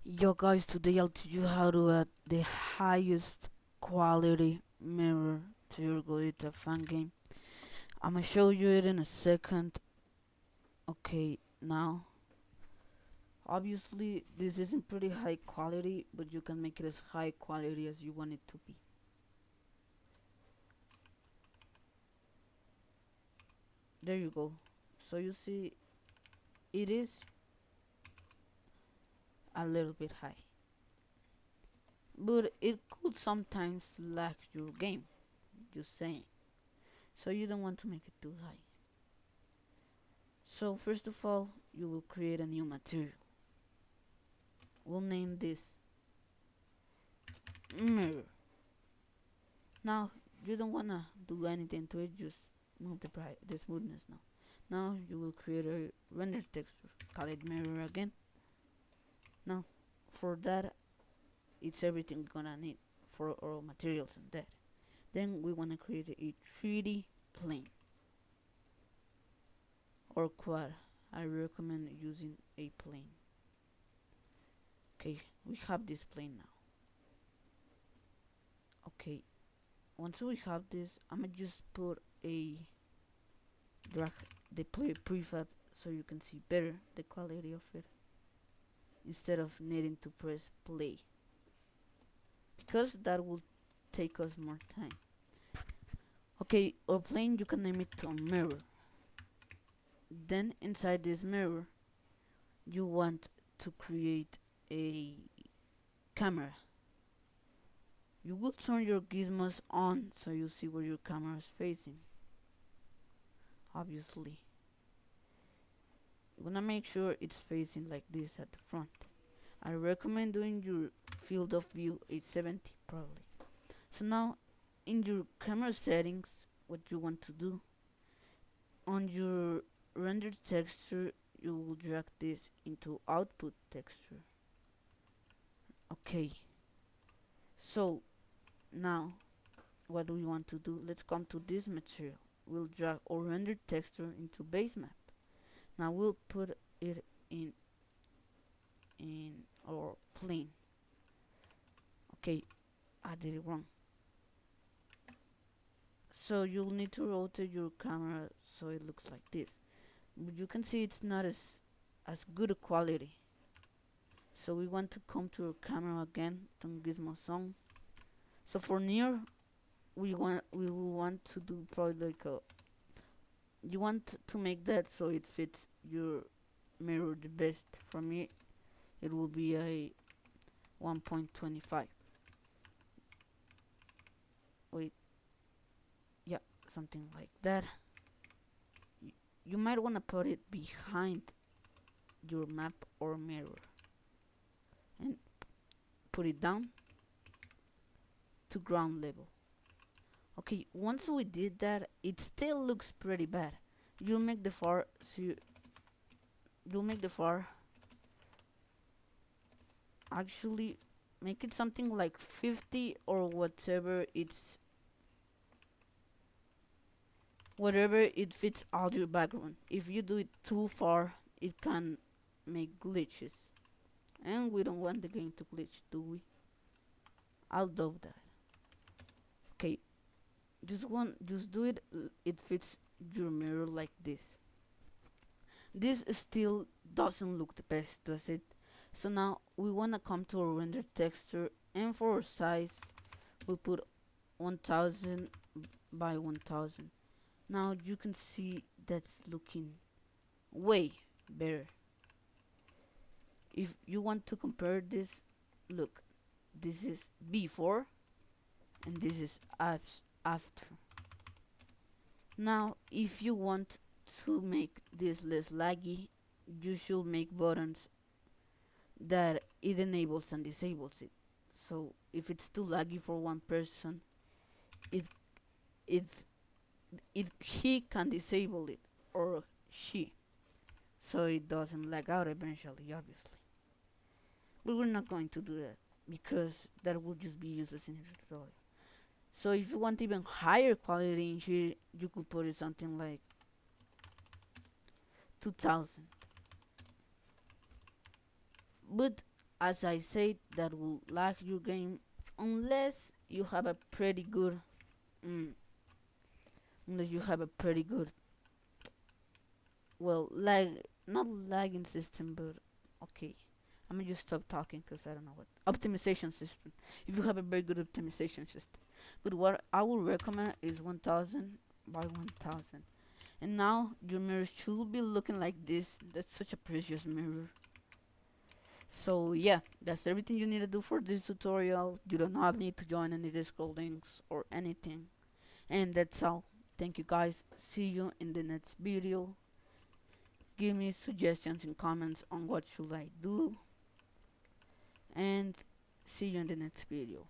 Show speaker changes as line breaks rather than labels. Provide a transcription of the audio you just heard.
Yo guys, today I'll teach you how to add the highest quality mirror to your Gorita fan game. I'm gonna show you it in a second. Okay, now obviously this isn't pretty high quality, but you can make it as high quality as you want it to be. There you go. So you see it is a little bit high, but it could sometimes lag your game, just saying. So you don't want to make it too high. So first of all, you will create a new material. We'll name this mirror. Now you don't wanna do anything to it, just multiply the smoothness now. Now you will create a render texture, call it mirror again. Now for that it's everything we're gonna need for our materials and that. Then we wanna create a 3D plane or quad. I recommend using a plane. Okay, we have this plane now. Okay, once we have this, I'ma just put a drag the prefab so you can see better the quality of it instead of needing to press play, because that will take us more time. Okay, our plane, you can name it to mirror. Then inside this mirror you want to create a camera. You will turn your gizmos on so you see where your camera is facing. Obviously you wanna make sure it's facing like this at the front. I recommend doing your field of view 870 probably. So now in your camera settings, what you want to do, on your render texture you will drag this into output texture. Okay, so now what do we want to do? Let's come to this material. We'll drag our render texture into base map. Now we'll put it in our plane. Okay, I did it wrong. So you'll need to rotate your camera so it looks like this, but you can see it's not as good a quality. So we want to come to our camera again, turn gizmo song. So for near, we will want to do probably like a, you want to make that so it fits your mirror the best. For me it will be a 1.25. Wait, yeah, something like that. You might want to put it behind your map or mirror and put it down to ground level. Okay, once we did that, it still looks pretty bad. You'll make the far, so you'll make the far, actually make it something like 50 or whatever it fits all your background. If you do it too far, it can make glitches, and we don't want the game to glitch, do we? I'll do that. Okay, just do it. It fits your mirror like this. This still doesn't look the best, does it? So now we wanna come to our render texture, and for our size we'll put 1000 by 1000. Now you can see that's looking way better. If you want to compare this, look, this is before and this is after. Now if you want to make this less laggy, you should make buttons that it enables and disables it. So if it's too laggy for one person, it it's he can disable it, or she, so it doesn't lag out eventually, obviously. But we're not going to do that because that would just be useless in this tutorial. So if you want even higher quality in here, you could put it something like 2000. But as I said, that will lag your game unless you have a pretty good mm, unless you have a pretty good, well, lag, not lagging system, but okay, I'm gonna just stop talking because I don't know what optimization system. If you have a very good optimization system, but what I would recommend is 1000 by 1000. And now your mirror should be looking like this. That's such a precious mirror. So yeah, that's everything you need to do for this tutorial. You do not need to join any Discord links or anything. And that's all. Thank you guys. See you in the next video. Give me suggestions and comments on what should I do. And see you in the next video.